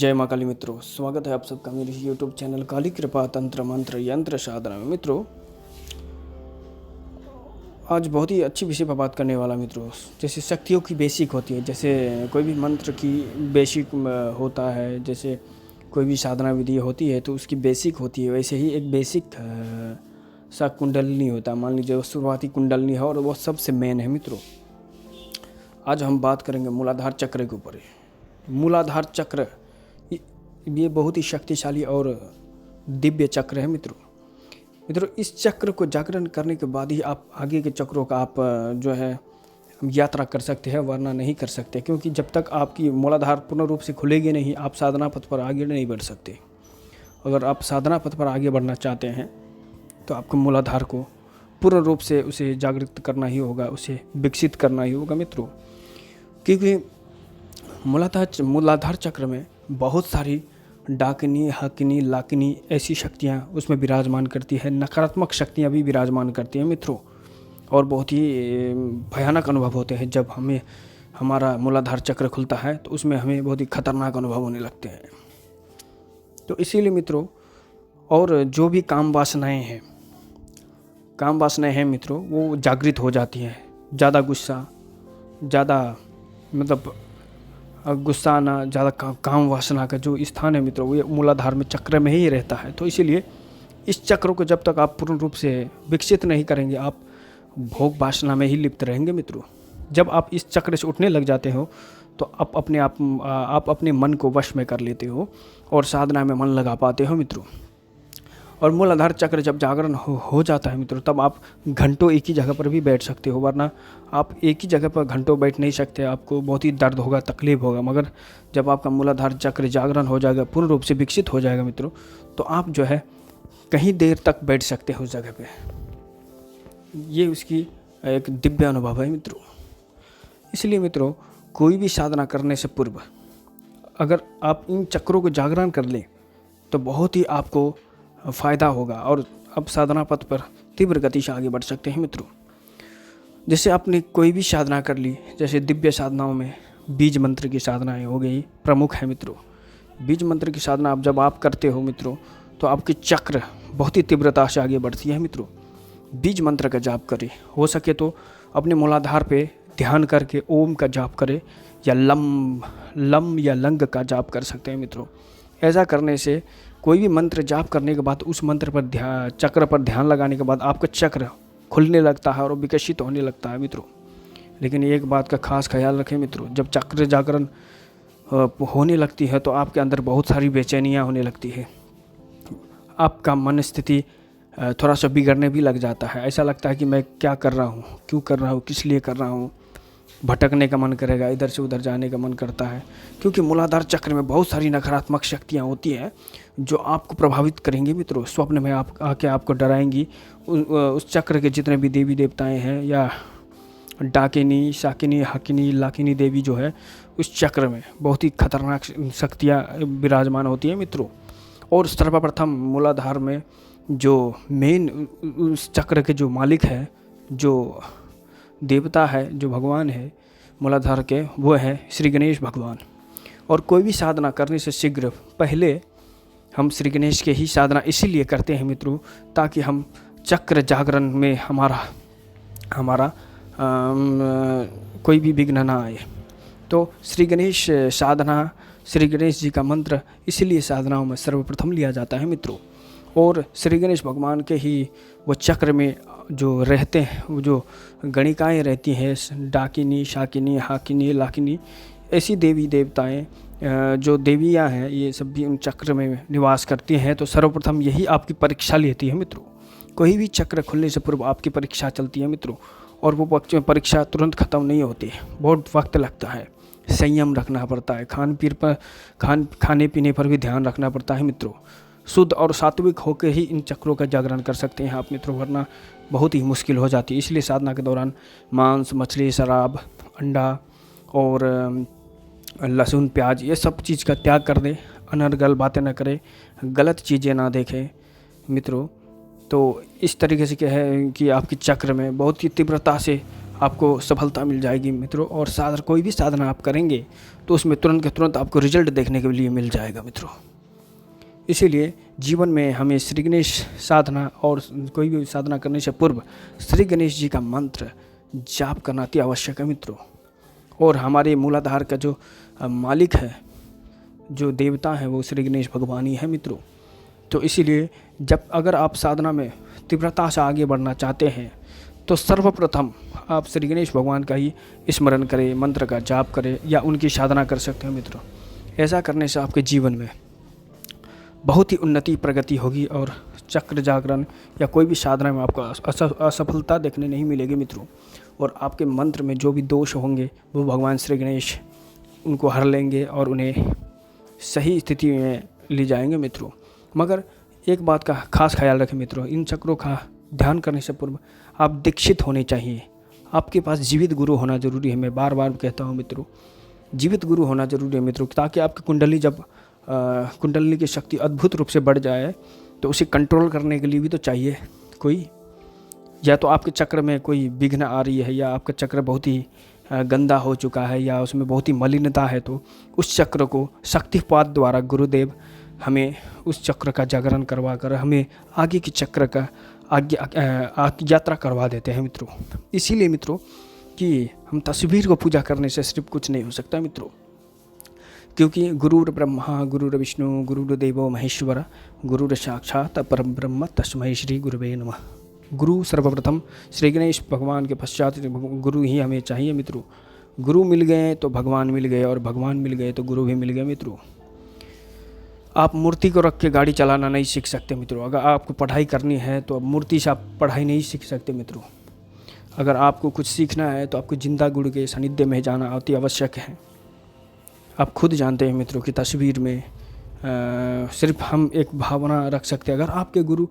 जय माँ काली मित्रों, स्वागत है आप सबका मेरे यूट्यूब चैनल काली कृपा तंत्र मंत्र यंत्र साधना में। मित्रों, आज बहुत ही अच्छी विषय पर बात करने वाला मित्रों। जैसे शक्तियों की बेसिक होती है, जैसे कोई भी मंत्र की बेसिक होता है, जैसे कोई भी साधना विधि होती है तो उसकी बेसिक होती है, वैसे ही एक बेसिक सा कुंडलिनी होता है। मान लीजिए वो शुरुआती कुंडलिनी है और वो सबसे मेन है मित्रों। आज हम बात करेंगे मूलाधार चक्र के ऊपर। मूलाधार चक्र ये बहुत ही शक्तिशाली और दिव्य चक्र है मित्रों। इस चक्र को जागरण करने के बाद ही आप आगे के चक्रों का आप जो है यात्रा कर सकते हैं, वरना नहीं कर सकते। क्योंकि जब तक आपकी मूलाधार पूर्ण रूप से खुलेगी नहीं, आप साधना पथ पर आगे नहीं बढ़ सकते। अगर आप साधना पथ पर आगे बढ़ना चाहते हैं तो आपको मूलाधार को पूर्ण रूप से उसे जागृत करना ही होगा, उसे विकसित करना ही होगा मित्रों। क्योंकि मूलाधार चक्र में बहुत सारी डाकिनी, हकिनी, लाकिनी ऐसी शक्तियाँ उसमें विराजमान करती है। नकारात्मक शक्तियाँ भी विराजमान करती हैं मित्रों, और बहुत ही भयानक अनुभव होते हैं। जब हमारा मूलाधार चक्र खुलता है तो उसमें हमें बहुत ही खतरनाक अनुभव होने लगते हैं। तो इसीलिए मित्रों, और जो भी काम वासनाएं हैं मित्रों, वो जागृत हो जाती हैं। ज़्यादा गुस्सा, ज़्यादा गुस्सा आना, ज़्यादा काम वासना का जो स्थान है मित्रों, वो मूलाधार में चक्र में ही रहता है। तो इसीलिए इस चक्र को जब तक आप पूर्ण रूप से विकसित नहीं करेंगे, आप भोग वासना में ही लिप्त रहेंगे मित्रों। जब आप इस चक्र से उठने लग जाते हो तो आप अपने मन को वश में कर लेते हो और साधना में मन लगा पाते हो मित्रों। और मूलाधार चक्र जब जागरण हो जाता है मित्रों, तब आप घंटों एक ही जगह पर भी बैठ सकते हो, वरना आप एक ही जगह पर घंटों बैठ नहीं सकते। आपको बहुत ही दर्द होगा, तकलीफ होगा। मगर जब आपका मूलाधार चक्र जागरण हो जाएगा, पूर्ण रूप से विकसित हो जाएगा मित्रों, तो आप जो है कहीं देर तक बैठ सकते हो उस जगह पे। ये उसकी एक दिव्य अनुभव है मित्रों। इसलिए मित्रों, कोई भी साधना करने से पूर्व अगर आप इन चक्रों को जागरण कर लें तो बहुत ही आपको फ़ायदा होगा और अब साधना पथ पर तीव्र गति से आगे बढ़ सकते हैं मित्रों। जैसे आपने कोई भी साधना कर ली, जैसे दिव्य साधनाओं में बीज मंत्र की साधनाएं हो गई, प्रमुख है मित्रों। बीज मंत्र की साधना जब आप करते हो मित्रों, तो आपकी चक्र बहुत ही तीव्रता से आगे बढ़ती है मित्रों। बीज मंत्र का जाप करें, हो सके तो अपने मूलाधार पे ध्यान करके ओम का जाप करें, या लम या लंग का जाप कर सकते हैं मित्रों। ऐसा करने से कोई भी मंत्र जाप करने के बाद उस मंत्र पर चक्र पर ध्यान लगाने के बाद आपका चक्र खुलने लगता है और विकसित होने लगता है मित्रों। लेकिन एक बात का खास ख्याल रखें मित्रों, जब चक्र जागरण होने लगती है तो आपके अंदर बहुत सारी बेचैनियाँ होने लगती है। आपका मन स्थिति थोड़ा सा बिगड़ने भी लग जाता है। ऐसा लगता है कि मैं क्या कर रहा हूँ, क्यों कर रहा हूँ, किस लिए कर रहा हूँ। भटकने का मन करेगा, इधर से उधर जाने का मन करता है। क्योंकि मूलाधार चक्र में बहुत सारी नकारात्मक शक्तियाँ होती हैं जो आपको प्रभावित करेंगी मित्रों। स्वप्न में आके आपको डराएंगी। उस चक्र के जितने भी देवी देवताएं हैं, या डाकिनी, शाकिनी, हकिनी, लाकिनी देवी जो है, उस चक्र में बहुत ही खतरनाक शक्तियाँ विराजमान होती हैं मित्रों। और सर्वप्रथम मूलाधार में जो मेन उस चक्र के जो मालिक है, जो देवता है, जो भगवान है मूलाधार के, वो है श्री गणेश भगवान। और कोई भी साधना करने से शीघ्र पहले हम श्री गणेश के ही साधना इसीलिए करते हैं मित्रों, ताकि हम चक्र जागरण में हमारा कोई भी विघ्न ना आए। तो श्री गणेश साधना, श्री गणेश जी का मंत्र इसीलिए साधनाओं में सर्वप्रथम लिया जाता है मित्रों। और श्री गणेश भगवान के ही वो चक्र में जो रहते हैं, वो जो गणिकाएँ रहती हैं, डाकिनी, शाकिनी, हाकिनी, लाकिनी, ऐसी देवी देवताएं जो देवियाँ हैं, ये सब भी उन चक्र में निवास करती हैं। तो सर्वप्रथम यही आपकी परीक्षा लेती है मित्रों। कोई भी चक्र खुलने से पूर्व आपकी परीक्षा चलती है मित्रों, और वो परीक्षा तुरंत ख़त्म नहीं होती है, बहुत वक्त लगता है। संयम रखना पड़ता है, खाने पीने पर भी ध्यान रखना पड़ता है मित्रों। शुद्ध और सात्विक होकर ही इन चक्रों का जागरण कर सकते हैं आप मित्रों, वरना बहुत ही मुश्किल हो जाती है। इसलिए साधना के दौरान मांस, मछली, शराब, अंडा और लहसुन, प्याज, ये सब चीज़ का त्याग कर दें। अनर्गल बातें ना करें, गलत चीज़ें ना देखें मित्रों। तो इस तरीके से क्या है कि आपकी चक्र में बहुत ही तीव्रता से आपको सफलता मिल जाएगी मित्रों। और कोई भी साधना आप करेंगे तो उसमें तुरंत के तुरंत आपको रिजल्ट देखने के लिए मिल जाएगा मित्रों। इसीलिए जीवन में हमें श्री गणेश साधना और कोई भी साधना करने से पूर्व श्री गणेश जी का मंत्र जाप करना अति आवश्यक है मित्रों। और हमारे मूलाधार का जो मालिक है, जो देवता है, वो श्री गणेश भगवान ही है मित्रों। तो इसीलिए अगर आप साधना में तीव्रता से आगे बढ़ना चाहते हैं तो सर्वप्रथम आप श्री गणेश भगवान का ही स्मरण करें, मंत्र का जाप करें या उनकी साधना कर सकते हैं मित्रों। ऐसा करने से आपके जीवन में बहुत ही उन्नति प्रगति होगी और चक्र जागरण या कोई भी साधना में आपको असफलता देखने नहीं मिलेगी मित्रों। और आपके मंत्र में जो भी दोष होंगे वो भगवान श्री गणेश उनको हर लेंगे और उन्हें सही स्थिति में ले जाएंगे मित्रों। मगर एक बात का खास ख्याल रखें मित्रों, इन चक्रों का ध्यान करने से पूर्व आप दीक्षित होने चाहिए। आपके पास जीवित गुरु होना जरूरी है। मैं बार बार कहता हूँ मित्रों, जीवित गुरु होना जरूरी है मित्रों, ताकि आपकी कुंडली की शक्ति अद्भुत रूप से बढ़ जाए। तो उसे कंट्रोल करने के लिए भी तो चाहिए कोई, या तो आपके चक्र में कोई विघ्न आ रही है या आपका चक्र बहुत ही गंदा हो चुका है या उसमें बहुत ही मलिनता है, तो उस चक्र को शक्तिपात द्वारा गुरुदेव हमें उस चक्र का जागरण करवा कर हमें आगे की चक्र का यात्रा करवा देते हैं मित्रों। इसीलिए मित्रों कि हम तस्वीर को पूजा करने से सिर्फ कुछ नहीं हो सकता मित्रों, क्योंकि गुरुर ब्रह्मा गुरुर विष्णु गुरुर्देवो महेश्वर गुरुर साक्षात परम ब्रह्म तस्मै श्री गुरुवे नमः। गुरु सर्वप्रथम श्री गणेश भगवान के पश्चात गुरु ही हमें चाहिए मित्रों। गुरु मिल गए तो भगवान मिल गए और भगवान मिल गए तो गुरु भी मिल गए मित्रों। आप मूर्ति को रख के गाड़ी चलाना नहीं सीख सकते मित्रों। अगर आपको पढ़ाई करनी है तो मूर्ति से आप पढ़ाई नहीं सीख सकते मित्रों। अगर आपको कुछ सीखना है तो आपको जिंदा गुरु के सानिध्य में जाना अति आवश्यक है। आप खुद जानते हैं मित्रों कि तस्वीर में सिर्फ हम एक भावना रख सकते हैं। अगर आपके गुरु,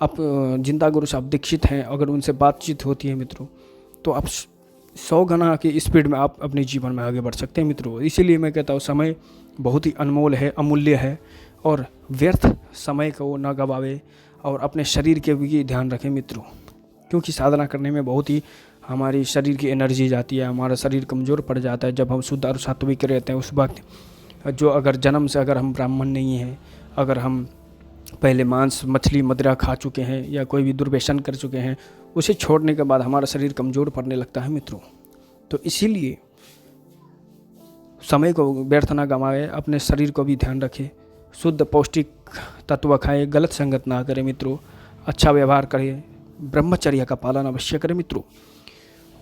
आप जिंदा गुरु से आप दीक्षित हैं, अगर उनसे बातचीत होती है मित्रों, तो आप 100 गुना की स्पीड में आप अपने जीवन में आगे बढ़ सकते हैं मित्रों। इसीलिए मैं कहता हूँ समय बहुत ही अनमोल है, अमूल्य है, और व्यर्थ समय को ना गवावे और अपने शरीर के भी ध्यान रखें मित्रों। क्योंकि साधना करने में बहुत ही हमारी शरीर की एनर्जी जाती है, हमारा शरीर कमज़ोर पड़ जाता है। जब हम शुद्ध और सात्विक रहते हैं उस वक्त जो अगर जन्म से अगर हम ब्राह्मण नहीं हैं, अगर हम पहले मांस मछली मदिरा खा चुके हैं या कोई भी दुर्व्यसन कर चुके हैं, उसे छोड़ने के बाद हमारा शरीर कमज़ोर पड़ने लगता है मित्रों। तो इसीलिए समय को व्यर्थ ना गंवाए, अपने शरीर को भी ध्यान रखें, शुद्ध पौष्टिक तत्व खाएं, गलत संगत ना करें मित्रों, अच्छा व्यवहार करें, ब्रह्मचर्य का पालन अवश्य करें मित्रों।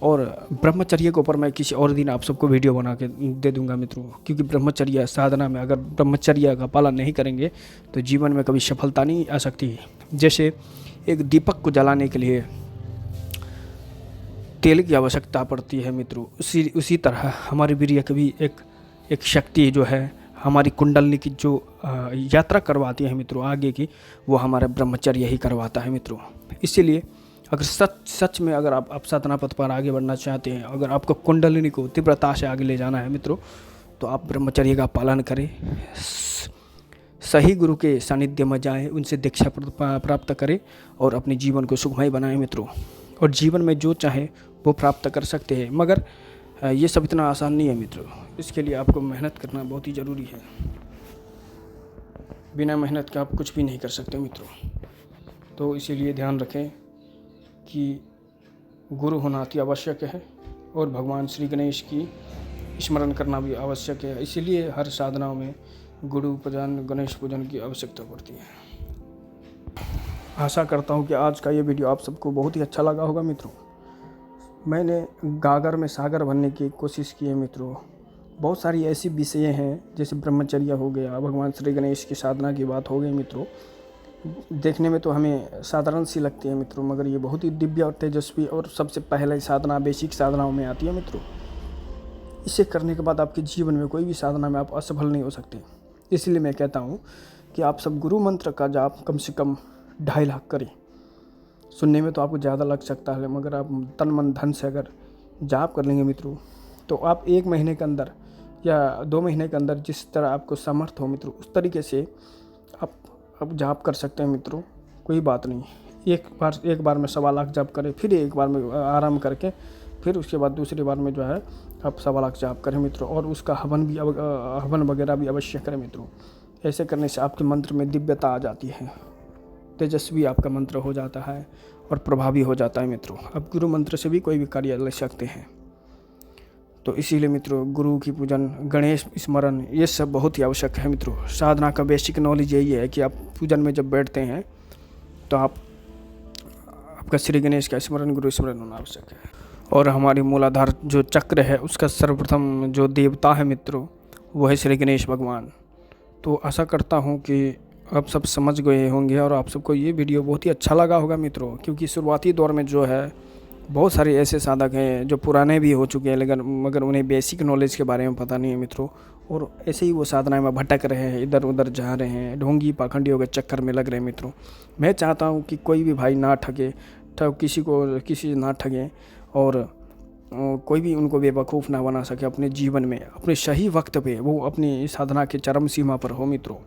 और ब्रह्मचर्य के ऊपर मैं किसी और दिन आप सबको वीडियो बना के दे दूंगा मित्रों, क्योंकि ब्रह्मचर्य साधना में अगर ब्रह्मचर्य का पालन नहीं करेंगे तो जीवन में कभी सफलता नहीं आ सकती। जैसे एक दीपक को जलाने के लिए तेल की आवश्यकता पड़ती है मित्रों, उसी तरह हमारे वीर्य की भी एक शक्ति जो है, हमारी कुंडली की जो यात्रा करवाती है मित्रों आगे की, वो हमारा ब्रह्मचर्य ही करवाता है मित्रों। इसीलिए अगर सच में अगर आप साधना पथ पर आगे बढ़ना चाहते हैं, अगर आपको कुंडलिनी को तीव्रता से आगे ले जाना है मित्रों, तो आप ब्रह्मचर्य का पालन करें, सही गुरु के सानिध्य में जाएं, उनसे दीक्षा प्राप्त करें और अपने जीवन को सुखमय बनाएं मित्रों। और जीवन में जो चाहे वो प्राप्त कर सकते हैं, मगर ये सब इतना आसान नहीं है मित्रों। इसके लिए आपको मेहनत करना बहुत ही ज़रूरी है। बिना मेहनत के आप कुछ भी नहीं कर सकते मित्रों। तो इसीलिए ध्यान रखें कि गुरु होना अति आवश्यक है और भगवान श्री गणेश की स्मरण करना भी आवश्यक है। इसीलिए हर साधनाओं में गुरु पूजन, गणेश पूजन की आवश्यकता पड़ती है। आशा करता हूँ कि आज का ये वीडियो आप सबको बहुत ही अच्छा लगा होगा मित्रों। मैंने गागर में सागर बनने की कोशिश की है मित्रों। बहुत सारी ऐसी विषय हैं, जैसे ब्रह्मचर्य हो गया, भगवान श्री गणेश की साधना की बात हो गई मित्रों। देखने में तो हमें साधारण सी लगती है मित्रों, मगर ये बहुत ही दिव्य और तेजस्वी और सबसे पहले साधना बेसिक साधनाओं में आती है मित्रों। इसे करने के बाद आपके जीवन में कोई भी साधना में आप असफल नहीं हो सकते। इसलिए मैं कहता हूँ कि आप सब गुरु मंत्र का जाप कम से कम 2.5 लाख करें। सुनने में तो आपको ज़्यादा लग सकता है, मगर आप तन मन धन से अगर जाप कर लेंगे मित्रों, तो आप 1 महीने के अंदर या 2 महीने के अंदर जिस तरह आपको समर्थ हो मित्रों, उस तरीके से आप जाप कर सकते हैं मित्रों। कोई बात नहीं, एक बार में 1.25 लाख जाप करें, फिर एक बार में आराम करके फिर उसके बाद दूसरी बार में जो है आप 1.25 लाख जाप करें मित्रों, और उसका हवन वगैरह भी अवश्य करें मित्रों। ऐसे करने से आपके मंत्र में दिव्यता आ जाती है, तेजस्वी आपका मंत्र हो जाता है और प्रभावी हो जाता है मित्रों। अब गुरु मंत्र से भी कोई भी कार्य ले सकते हैं। तो इसीलिए मित्रों गुरु की पूजन, गणेश स्मरण, ये सब बहुत ही आवश्यक है मित्रों। साधना का बेसिक नॉलेज यही है कि आप पूजन में जब बैठते हैं तो आपका श्री गणेश का स्मरण, गुरु स्मरण होना आवश्यक है। और हमारी मूलाधार जो चक्र है उसका सर्वप्रथम जो देवता है मित्रों वो है श्री गणेश भगवान। तो आशा करता हूँ कि आप सब समझ गए होंगे और आप सबको ये वीडियो बहुत ही अच्छा लगा होगा मित्रों, क्योंकि शुरुआती दौर में जो है बहुत सारे ऐसे साधक हैं जो पुराने भी हो चुके हैं, लेकिन मगर उन्हें बेसिक नॉलेज के बारे में पता नहीं है मित्रों, और ऐसे ही वो साधना में भटक रहे हैं, इधर उधर जा रहे हैं, ढोंगी पाखंडियों के चक्कर में लग रहे हैं मित्रों। मैं चाहता हूँ कि कोई भी भाई ना ठगे, किसी ना ठगें, और कोई भी उनको बेवकूफ़ ना बना सके अपने जीवन में, अपने सही वक्त पे वो अपनी साधना के चरम सीमा पर हो मित्रों।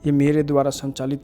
ये मेरे द्वारा संचालित